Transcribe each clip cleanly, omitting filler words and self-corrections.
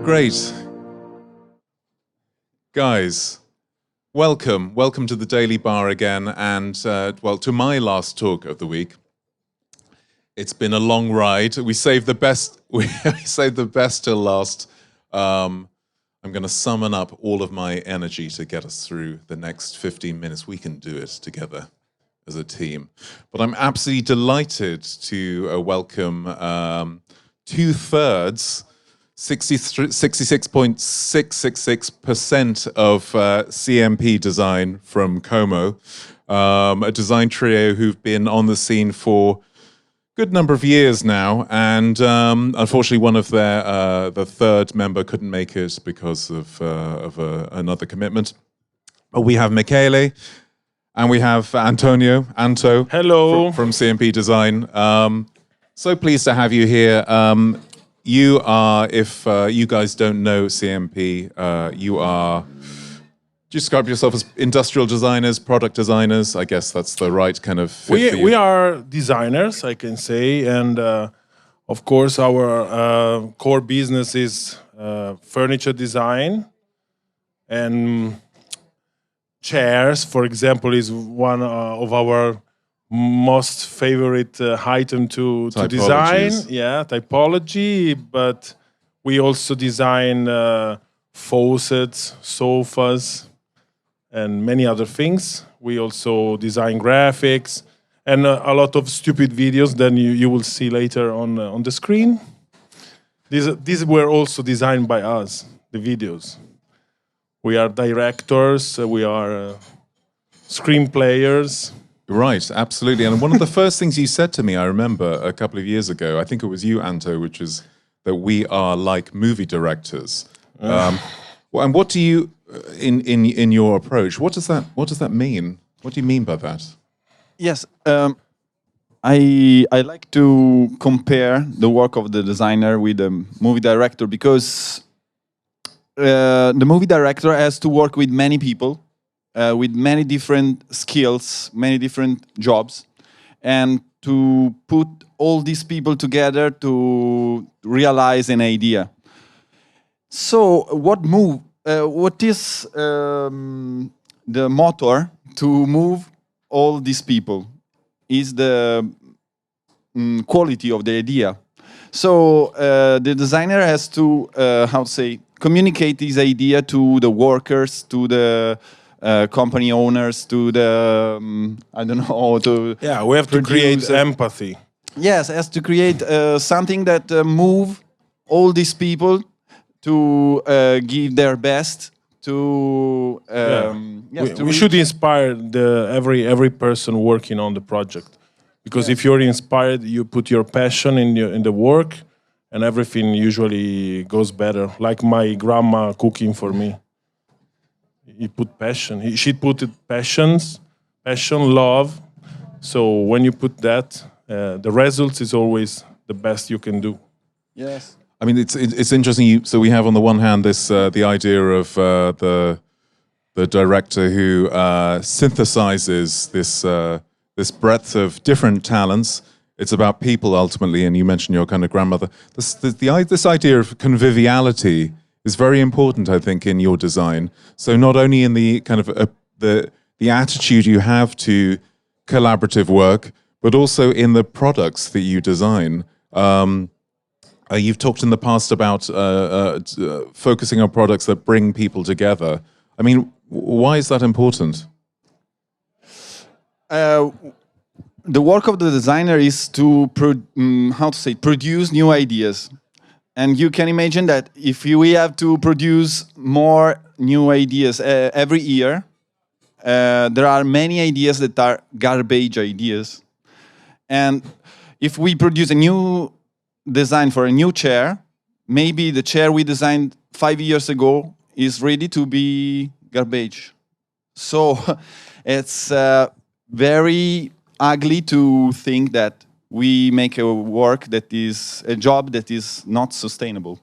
Great. Guys, welcome to the Daily Bar again, and well, to my last talk of the week. It's been a long ride. We saved the best. We saved the best till last. I'm going to summon up all of my energy to get us through the next 15 minutes. We can do it together as a team. But I'm absolutely delighted to welcome 2/3, 66.666% of CMP Design from Como, a design trio who've been on the scene for good number of years now, and unfortunately one of their the third member couldn't make it because of another commitment. But we have Michele and we have Anto. Hello. From CMP Design. So pleased to have you here. You are, if you guys don't know CMP, you are, describe yourself as industrial designers, product designers. I guess that's the right kind of fit for you. We are designers, I can say, and of course our core business is furniture design, and chairs, for example, is one of our most favorite item to design. Yeah, typology, but we also design faucets, sofas, and many other things. We also design graphics and a lot of stupid videos that you will see later on the screen. These were also designed by us, the videos. We are directors, we are screenplayers. Right, absolutely. And one of the first things you said to me, I remember a couple of years ago, I think it was you, Anto, which is that we are like movie directors. And what do you, in your approach, what does that mean? What do you mean by that? Yes, I like to compare the work of the designer with the movie director, because the movie director has to work with many people, with many different skills, many different jobs, and to put all these people together to realize an idea. So what is the motor to move all these people is the quality of the idea. So the designer has to, communicate this idea to the workers, to the company owners, to the, we have to create empathy. Yes, has to create something that move all these people to give their best to. We should inspire every person working on the project, because if you're inspired, you put your passion in the work, and everything usually goes better. Like my grandma cooking for me. He put passion. She put it passion, love. So when you put that, the results is always the best you can do. Yes. I mean, it's interesting. So we have on the one hand this the idea of the director who synthesizes this breadth of different talents. It's about people ultimately, and you mentioned your kind of grandmother. This idea of conviviality is very important, I think, in your design. So not only in the kind of the attitude you have to collaborative work, but also in the products that you design. You've talked in the past about focusing on products that bring people together. I mean, why is that important? The work of the designer is to produce new ideas. And you can imagine that if we have to produce more new ideas every year, there are many ideas that are garbage ideas. And if we produce a new design for a new chair, maybe the chair we designed 5 years ago is ready to be garbage. So it's very ugly to think that we make a job that is not sustainable.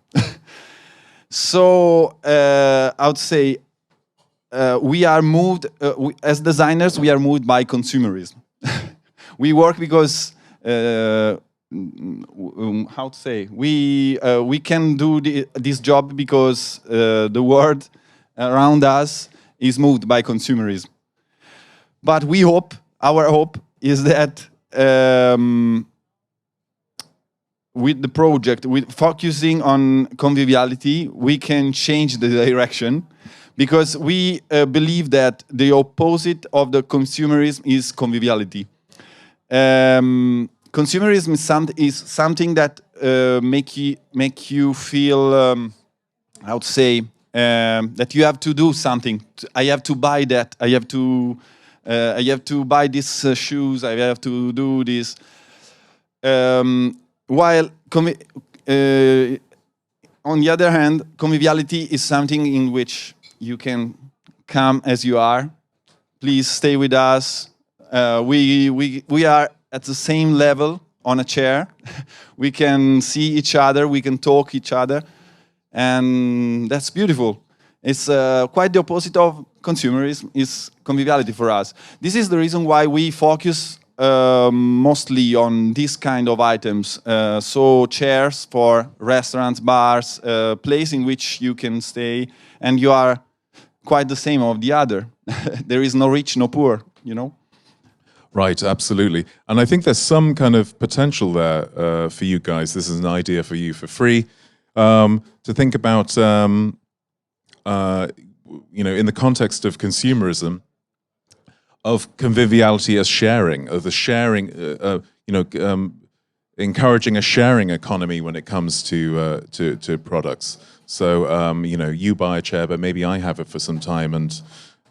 So I would say we are moved, as designers, we are moved by consumerism. We work because how to say, we can do this job because the world around us is moved by consumerism. But we hope, our hope is that with the project, with focusing on conviviality, we can change the direction, because we believe that the opposite of the consumerism is conviviality. Consumerism is something that make you feel, how to say, that you have to do something. I have to buy that. I have to buy these shoes. I have to do this. While on the other hand, conviviality is something in which you can come as you are. Please stay with us. We are at the same level on a chair. We can see each other. We can talk each other, and that's beautiful. It's quite the opposite of consumerism. Is conviviality for us. This is the reason why we focus mostly on this kind of items. So chairs for restaurants, bars, place in which you can stay, and you are quite the same of the other. There is no rich, no poor, you know? Right, absolutely. And I think there's some kind of potential there for you guys. This is an idea for you for free, to think about, in the context of consumerism, of conviviality as sharing, of the sharing, encouraging a sharing economy when it comes to products. So, you buy a chair, but maybe I have it for some time, and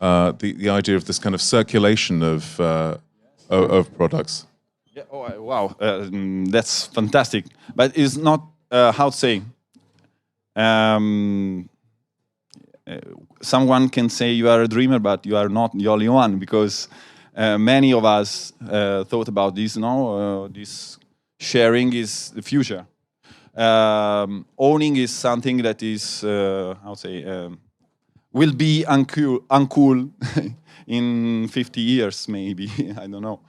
the idea of this kind of circulation of products. Yeah, wow, that's fantastic. But it's not, how to say, someone can say you are a dreamer, but you are not the only one, because many of us thought about this. This sharing is the future. Owning is something that is, how to say, will be uncool in 50 years, maybe. I don't know.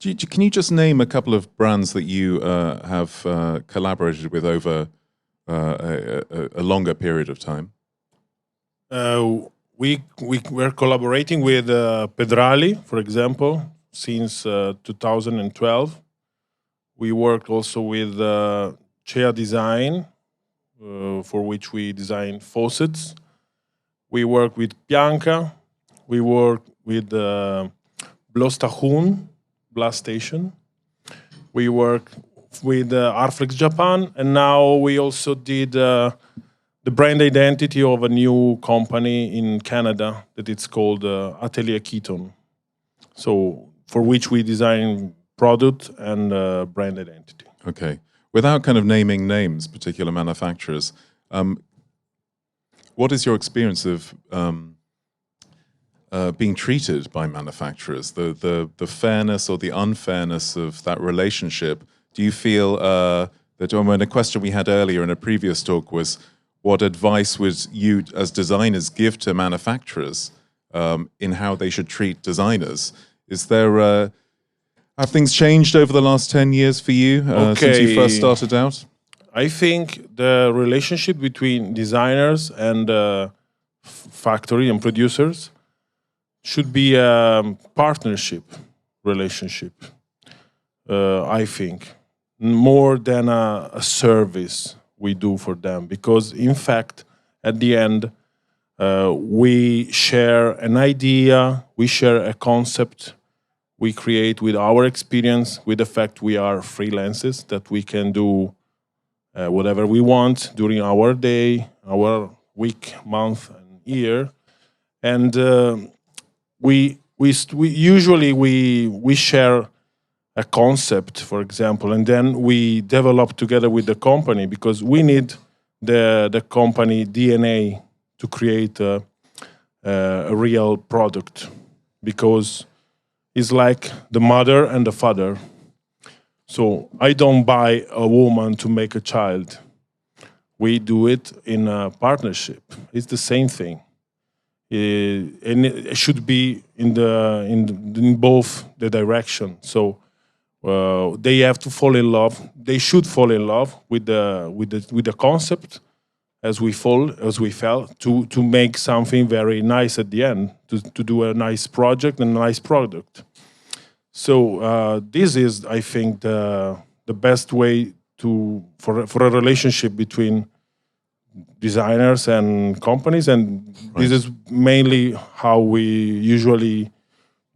Can you just name a couple of brands that you have collaborated with over a longer period of time? We're collaborating with Pedrali, for example, since 2012. We worked also with Milan Design, for which we design faucets. We work with Bianca. We work with Blåstation, Blast Station. We work with Arflex Japan, and now we also did the brand identity of a new company in Canada that it's called Atelier Keaton. So for which we design product and brand identity. Okay. Without kind of naming names, particular manufacturers, what is your experience of being treated by manufacturers? The fairness or the unfairness of that relationship? Do you feel that, when a question we had earlier in a previous talk was, what advice would you as designers give to manufacturers in how they should treat designers? Is there, have things changed over the last 10 years for you since you first started out? I think the relationship between designers and factory and producers should be a partnership relationship, I think, more than a service we do for them. Because, in fact, at the end, we share an idea, we share a concept, we create with our experience, with the fact we are freelancers, that we can do whatever we want during our day, our week, month, and year. And we usually share a concept, for example, and then we develop together with the company, because we need the company DNA to create a real product, because it's like the mother and the father. So I don't buy a woman to make a child. We do it in a partnership. It's the same thing. And it should be in both the direction. So they have to fall in love. They should fall in love with the concept, as we felt, to make something very nice at the end, to do a nice project and a nice product. So this is, I think, the best way for a relationship between designers and companies, and this is mainly how we usually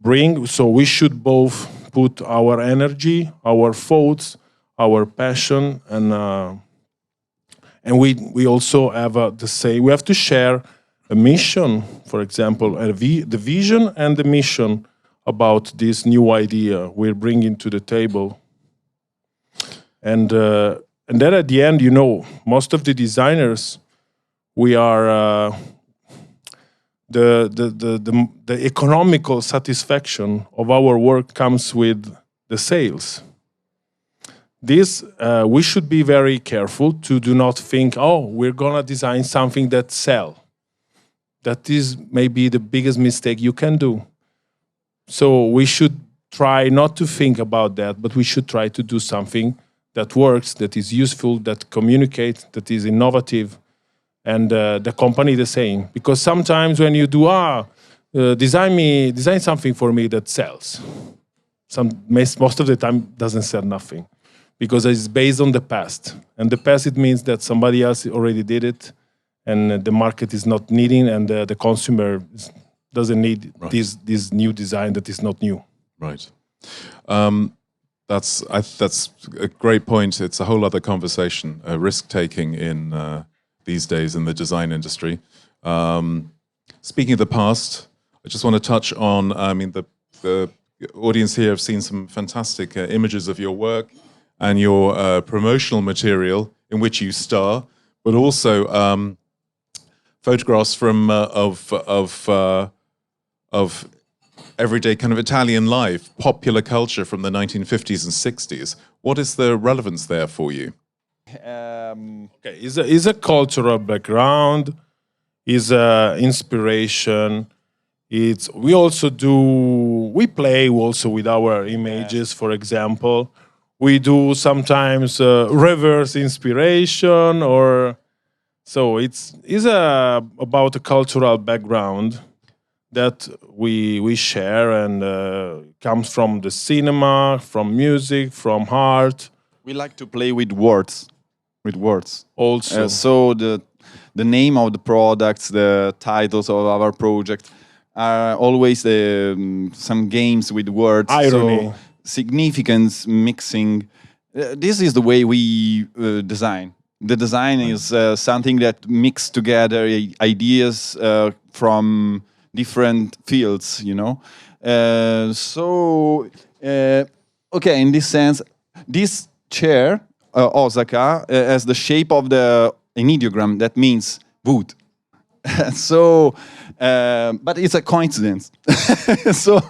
bring. So we should both put our energy, our thoughts, our passion, and we also have the same. We have to share a mission, for example, the vision and the mission about this new idea we're bringing to the table. And then at the end, most of the designers, we are the economical satisfaction of our work comes with the sales. This we should be very careful to do not think, oh, we're gonna design something that sell. That is maybe the biggest mistake you can do. So we should try not to think about that, but we should try to do something that works, that is useful, that communicates, that is innovative, and the company the same. Because sometimes when you do, design something for me that sells. Most of the time doesn't sell nothing, because it's based on the past. And the past, it means that somebody else already did it, and the market is not needing, and the consumer doesn't need this new design that is not new. Right. That's a great point. It's a whole other conversation, risk-taking in these days in the design industry. Speaking of the past, I just want to touch on, the audience here have seen some fantastic images of your work and your promotional material in which you star, but also photographs from of everyday kind of Italian life, popular culture from the 1950s and 60s. What is the relevance there for you? Okay, is a cultural background, is a inspiration. We play also with our images. For example, we do sometimes reverse inspiration, or so it's about a cultural background that we share, and comes from the cinema, from music, from art. We like to play with words. Also, so the name of the products, the titles of our project are always some games with words. Irony. So significance mixing. This is the way we design. The design is something that mix together ideas from different fields, okay, in this sense, this chair, Osaka, has the shape of an ideogram, that means wood. So, but it's a coincidence. So,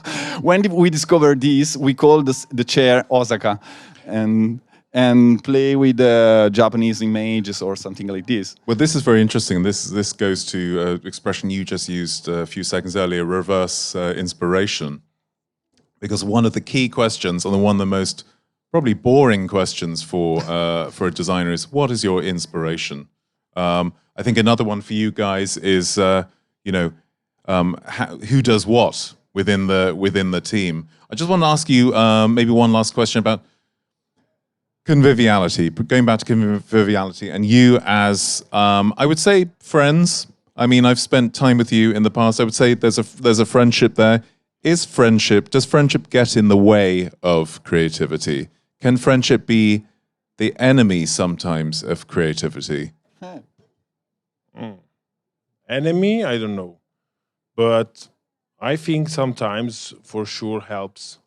when we discovered this, we called the chair Osaka, and play with Japanese images or something like this. Well, this is very interesting. This goes to expression you just used a few seconds earlier, reverse inspiration. Because one of the key questions, and one of the most probably boring questions for a designer, is what is your inspiration? I think another one for you guys is who does what within the team. I just want to ask you maybe one last question about conviviality. Going back to conviviality, and you as I would say friends. I mean, I've spent time with you in the past. I would say there's a friendship there. Does friendship get in the way of creativity? Can friendship be the enemy sometimes of creativity? Enemy, I don't know. But I think sometimes for sure helps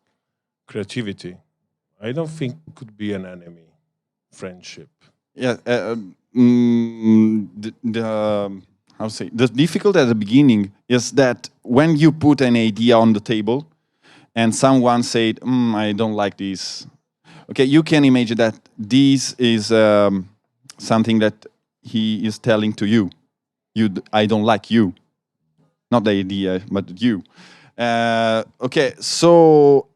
creativity. I don't think it could be an enemy, friendship. Yeah, how to say, the difficult at the beginning is that when you put an idea on the table and someone said, I don't like this. Okay, you can imagine that this is something that he is telling to you. I don't like you. Not the idea, but you. Okay, so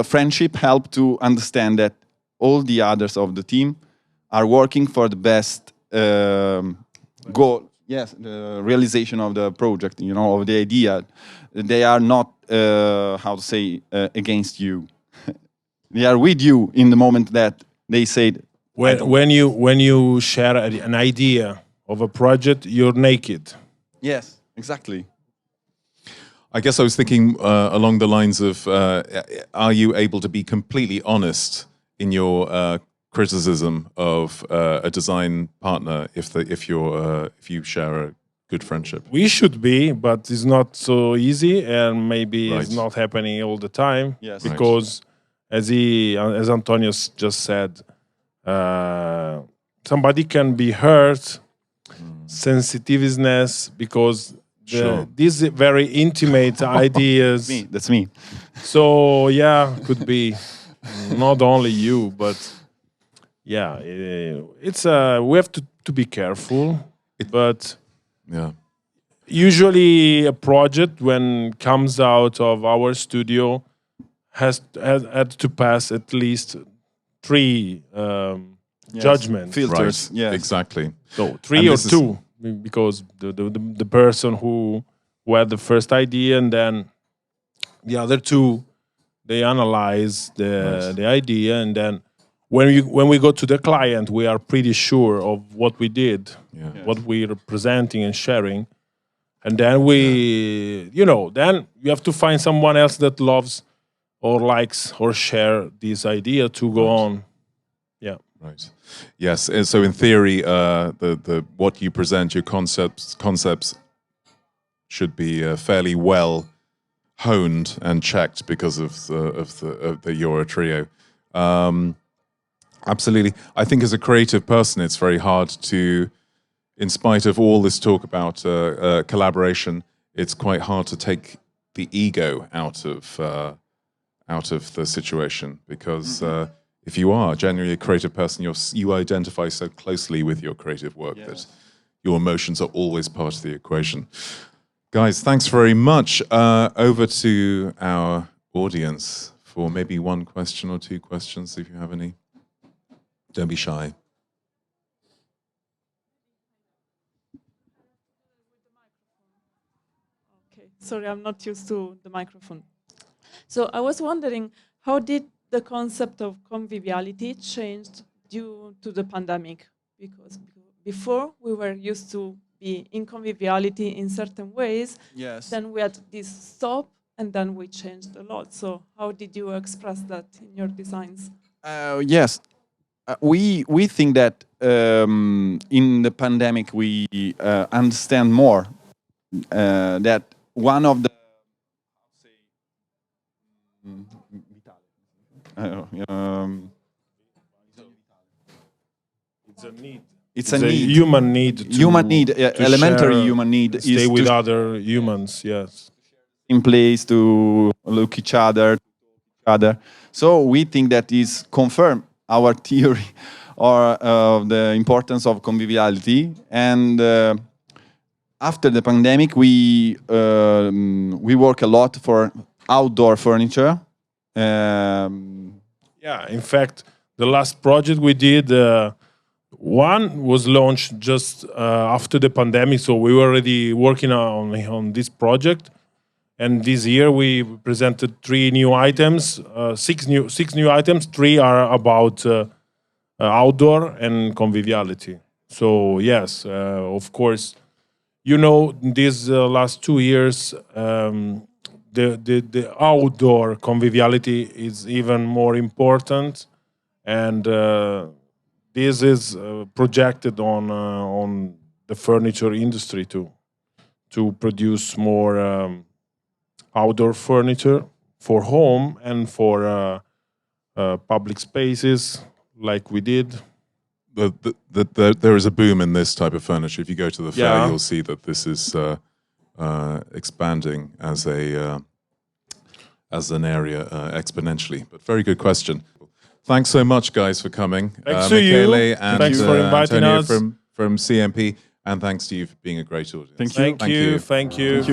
friendship help to understand that all the others of the team are working for the best goal. Yes, the realization of the project, of the idea. They are not, against you. They are with you in the moment that they said. When you share an idea of a project, you're naked. Yes, exactly. I guess I was thinking along the lines of, are you able to be completely honest in your criticism of a design partner if you share a good friendship? We should be, but it's not so easy, and maybe Right. it's not happening all the time. Yes. Because as Antonio just said, somebody can be hurt, sensitiveness, because Sure. these very intimate ideas. That's me. So yeah, could be not only you, but yeah, it's we have to be careful. But Yeah. usually a project when comes out of our studio has had to pass at least 3 judgments. Filters. Right. Yes. Exactly. So 3 And or this is- 2, because the person who had the first idea, and then the other 2, they analyze the idea, and then when we go to the client, we are pretty sure of what we did, what we're presenting and sharing, and then then you have to find someone else that loves or likes or share this idea to go on. Yeah. Right. Yes. And so in theory, the what you present, your concepts should be fairly well honed and checked because of the you're a trio. Absolutely. I think as a creative person, it's very hard to, in spite of all this talk about collaboration, it's quite hard to take the ego out of the situation, because if you are genuinely a creative person, you identify so closely with your creative work that your emotions are always part of the equation. Guys, thanks very much. Over to our audience for maybe 1 question or 2 questions, if you have any. Don't be shy. Okay, sorry, I'm not used to the microphone. So I was wondering, how did the concept of conviviality changed due to the pandemic? Because before we were used to be in conviviality in certain ways. Yes. Then we had this stop, and then we changed a lot. So how did you express that in your designs? Yes. We think that in the pandemic we understand more that one of the It's a need. it's a need. Human need. To Elementary share, human need stay is with to other humans. Yes. in place, to look each other. So we think that is confirm our theory or the importance of conviviality. And after the pandemic, we work a lot for outdoor furniture. Yeah. In fact, the last project we did, one was launched just after the pandemic, so we were already working on this project. And this year we presented 3 new items, 6 new items. 3 are about outdoor and conviviality. So yes, of course, these last 2 years, the outdoor conviviality is even more important, and this is projected on the furniture industry to produce more outdoor furniture for home and for public spaces, like we did. There is a boom in this type of furniture. If you go to the fair, Yeah. you'll see that this is expanding as an area exponentially. But very good question. Thanks so much, guys, for coming. Thanks to you. Michele and Thanks for inviting Antonio us. from CMP, and thanks to you for being a great audience. Thank you. Thank you.